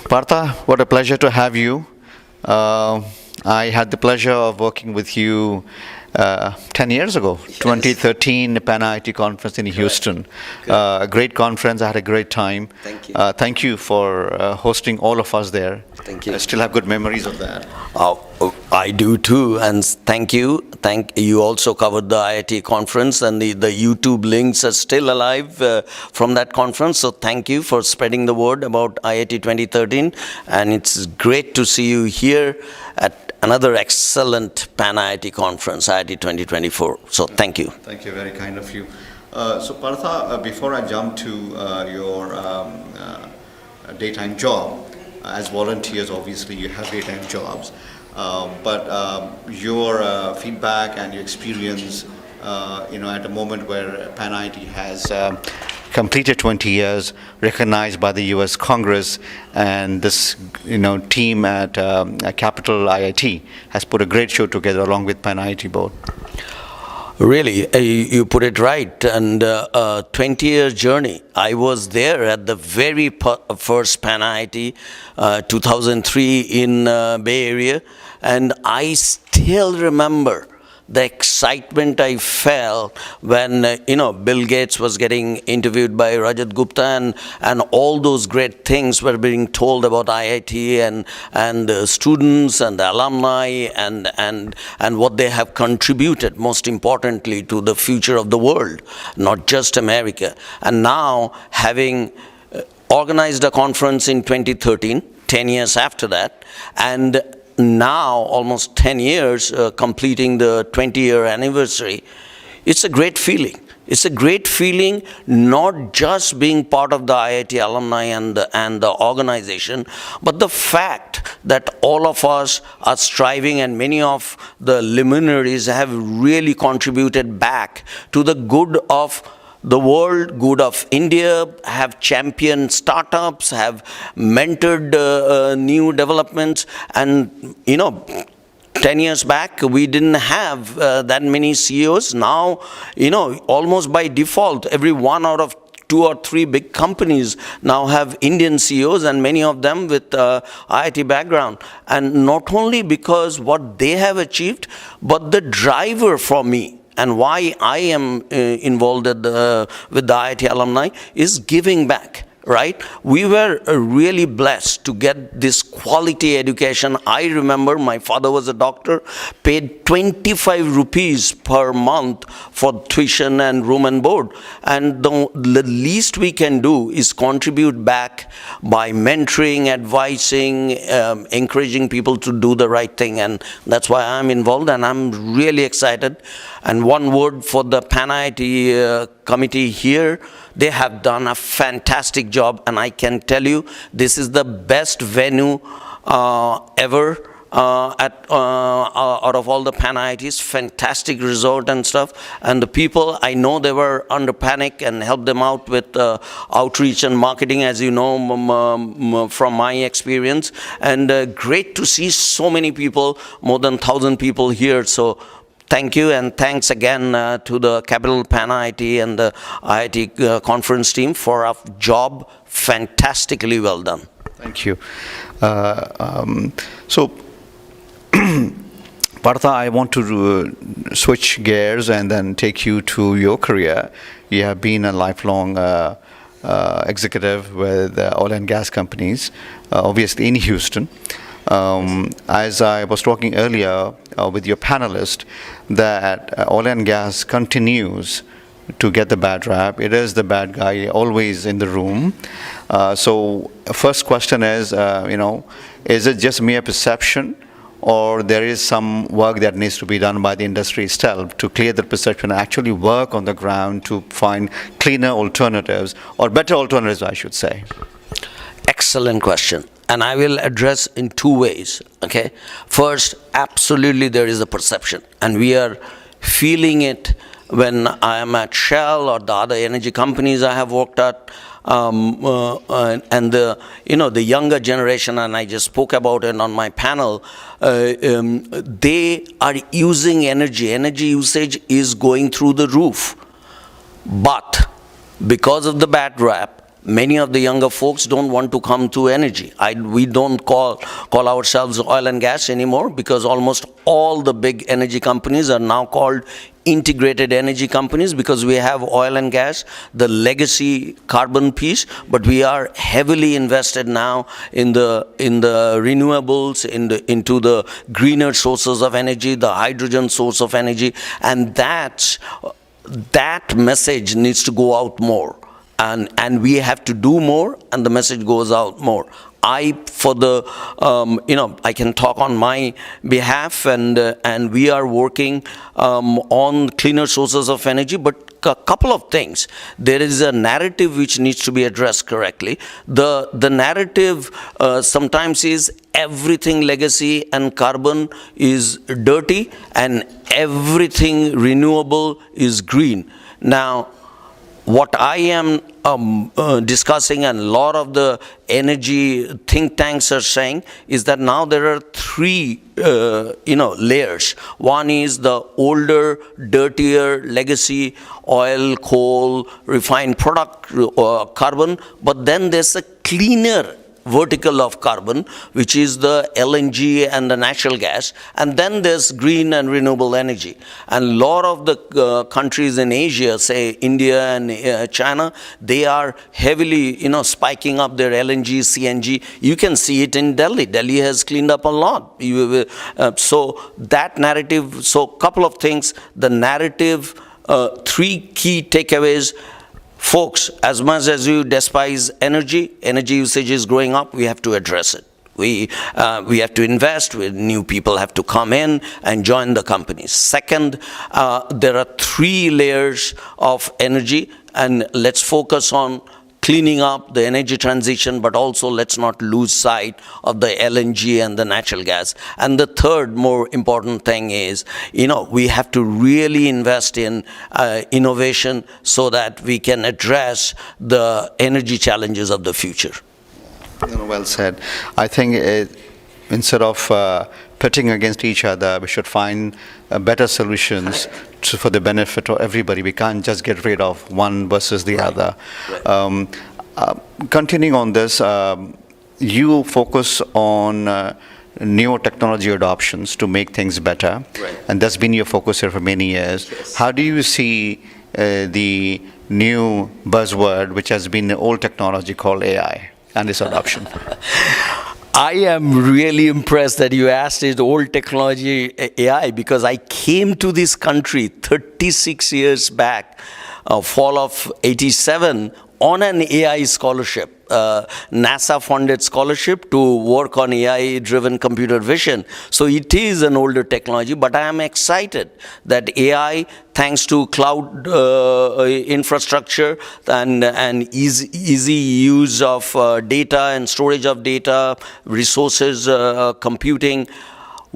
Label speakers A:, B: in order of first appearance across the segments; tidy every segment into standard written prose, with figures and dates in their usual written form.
A: Partha, what a pleasure to have you. I had the pleasure of working with you 10 years ago, yes. 2013 PanIIT conference in Houston. A great conference. I had a great time.
B: Thank you.
A: Thank you for hosting all of us there.
B: Thank you.
A: I still have good memories of that.
B: I do too, and thank you. Thank you. Also covered the IIT conference, and the YouTube links are still alive from that conference. So thank you for spreading the word about IIT 2013, and it's great to see you here at another excellent PanIIT conference, IIT 2024. So thank you.
A: Thank you. Very kind of you. So Partha, before I jump to your daytime job, as volunteers, obviously you have daytime jobs. But your feedback and your experience, at a moment where PanIIT has completed 20 years, recognized by the U.S. Congress, and this, team at Capital IIT has put a great show together along with PanIIT board.
B: Really, you put it right, and a 20-year journey. I was there at the very first PanIIT, 2003 in Bay Area, and I still remember the excitement I felt when, Bill Gates was getting interviewed by Rajat Gupta, and all those great things were being told about IIT and the students and the alumni and what they have contributed, most importantly, to the future of the world, not just America. And now, having organized a conference in 2013, 10 years after that, and now, almost 10 years, completing the 20-year anniversary, it's a great feeling. It's a great feeling not just being part of the IIT alumni and the organization, but the fact that all of us are striving, and many of the luminaries have really contributed back to the good of the world, good of India, have championed startups, have mentored new developments. And, 10 years back, we didn't have that many CEOs. Now, almost by default, every one out of 2 or 3 big companies now have Indian CEOs, and many of them with IIT background. And not only because what they have achieved, but the driver for me, and why I am involved with the IIT alumni, is giving back, right? We were really blessed to get this quality education. I remember my father was a doctor, paid 25 rupees per month for tuition and room and board. And the least we can do is contribute back by mentoring, advising, encouraging people to do the right thing. And that's why I'm involved, and I'm really excited. And one word for the PanIIT committee here: they have done a fantastic job, and I can tell you this is the best venue ever out of all the PanIITs. Fantastic resort and stuff, and the people, I know they were under panic, and helped them out with outreach and marketing, as you know from my experience. And great to see so many people, more than 1,000 people here. So thank you, and thanks again to the Capital PanIIT and the IIT conference team for a job fantastically well done.
A: Thank you. So, Partha, I want to switch gears and then take you to your career. You have been a lifelong executive with oil and gas companies, obviously in Houston. As I was talking earlier with your panelist, that oil and gas continues to get the bad rap. It is the bad guy always in the room. So first question is, is it just mere perception, or there is some work that needs to be done by the industry itself to clear the perception and actually work on the ground to find cleaner alternatives, or better alternatives, I should say?
B: Excellent question. And I will address in 2 ways, okay? First, absolutely there is a perception, and we are feeling it when I am at Shell or the other energy companies I have worked at, and the younger generation, and I just spoke about it on my panel, they are using energy. Energy usage is going through the roof. But because of the bad rap, many of the younger folks don't want to come to energy. We don't call ourselves oil and gas anymore, because almost all the big energy companies are now called integrated energy companies, because we have oil and gas, the legacy carbon piece, but we are heavily invested now in the renewables, into the greener sources of energy, the hydrogen source of energy, and that message needs to go out more, and we have to do more, and the message goes out more. I can talk on my behalf, and we are working on cleaner sources of energy, but a couple of things. There is a narrative which needs to be addressed correctly. The narrative sometimes is everything legacy and carbon is dirty, and everything renewable is green. Now, what I am discussing, and a lot of the energy think tanks are saying, is that now there are three layers. One is the older, dirtier legacy oil, coal, refined product carbon, but then there's a cleaner vertical of carbon, which is the LNG and the natural gas, and then there's green and renewable energy. And a lot of the countries in Asia, say India and China, they are heavily, spiking up their LNG, CNG. You can see it in Delhi. Delhi has cleaned up a lot. So that narrative, so couple of things, the narrative, three key takeaways. Folks, as much as you despise energy usage is growing up, we have to address it. We have to invest, new people have to come in and join the companies. Second, there are three layers of energy, and let's focus on cleaning up the energy transition, but also let's not lose sight of the LNG and the natural gas. And the third more important thing is, we have to really invest in innovation so that we can address the energy challenges of the future.
A: Well said. I think instead of pitting against each other, we should find better solutions for the benefit of everybody. We can't just get rid of one versus the other. Continuing on this, you focus on new technology adoptions to make things better, and that's been your focus here for many years.
B: Yes.
A: How do you see the new buzzword, which has been the old technology called AI, and its adoption?
B: I am really impressed that you asked it old technology AI, because I came to this country 36 years back, fall of 87, on an AI scholarship, NASA-funded scholarship to work on AI-driven computer vision. So it is an older technology, but I am excited that AI, thanks to cloud infrastructure and easy use of data and storage of data, resources, computing,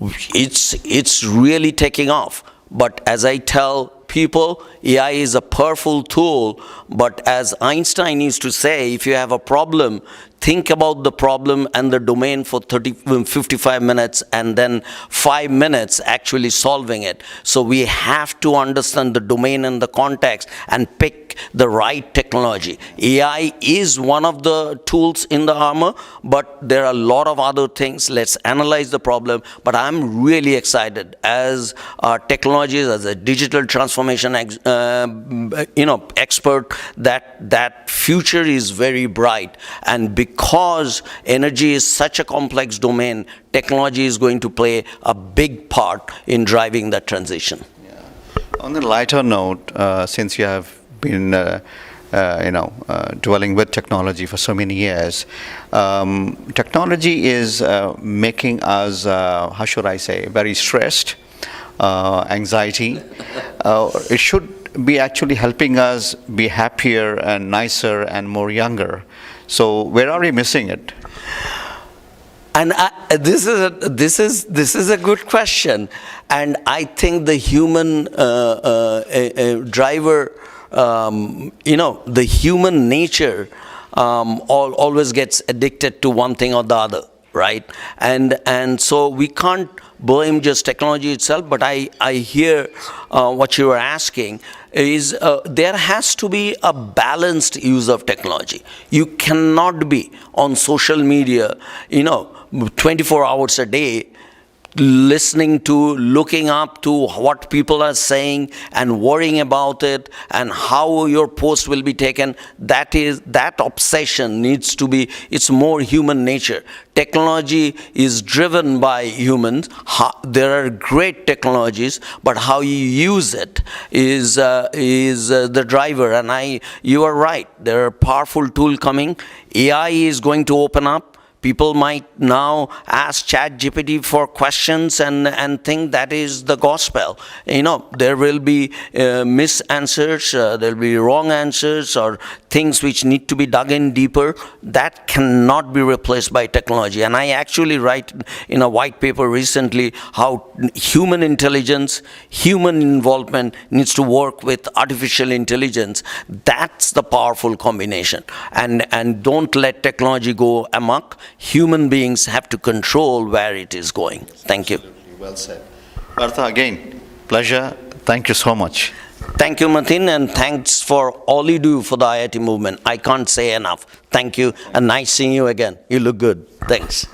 B: it's really taking off. But as I tell people, AI is a powerful tool, but as Einstein used to say, if you have a problem, think about the problem and the domain for 55 minutes, and then 5 minutes actually solving it. So we have to understand the domain and the context and pick the right technology. AI is one of the tools in the armor, but there are a lot of other things. Let's analyze the problem. But I'm really excited as technologies, as a digital transformation expert, that future is very bright. And because energy is such a complex domain, technology is going to play a big part in driving that transition.
A: Yeah. On a lighter note, since you have been dwelling with technology for so many years, technology is making us, how should I say, very stressed, anxiety. It should be actually helping us be happier and nicer and more younger. So where are we missing it?
B: And this is a good question, and I think the human driver, the human nature always gets addicted to one thing or the other, right? And so we can't blame just technology itself, but I hear what you are asking is there has to be a balanced use of technology. You cannot be on social media, 24 hours a day, listening to, looking up to what people are saying and worrying about it and how your post will be taken. That obsession needs to be, it's more human nature. Technology is driven by humans. There are great technologies, but how you use it is the driver. And you are right. There are powerful tools coming. AI is going to open up. People might now ask ChatGPT for questions and think that is the gospel. There will be misanswers, there will be wrong answers, or things which need to be dug in deeper. That cannot be replaced by technology. And I actually write in a white paper recently how human intelligence, human involvement needs to work with artificial intelligence. That's the powerful combination. And don't let technology go amok. Human beings have to control where it is going. Thank you.
A: Well said. Partha, again, pleasure. Thank you so much.
B: Thank you, Mateen, and thanks for all you do for the IIT movement. I can't say enough. Thank you, and nice seeing you again. You look good. Thanks.